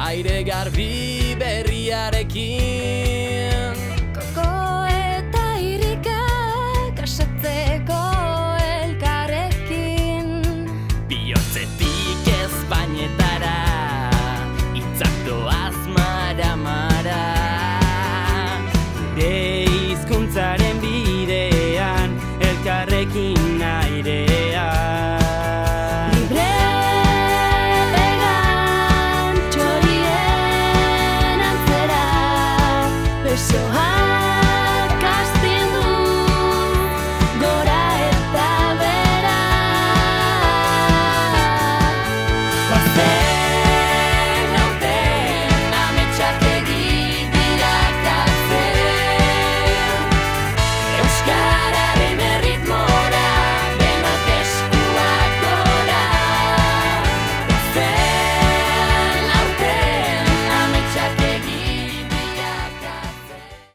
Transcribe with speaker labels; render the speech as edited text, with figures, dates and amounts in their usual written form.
Speaker 1: Aire garbi berriarekin
Speaker 2: Koko eta irikak asetzeko elkarrekin
Speaker 1: Bihotzetik ezpainetara hitzak doaz mara-mara Gure hizkuntzaren bidean elkarrekin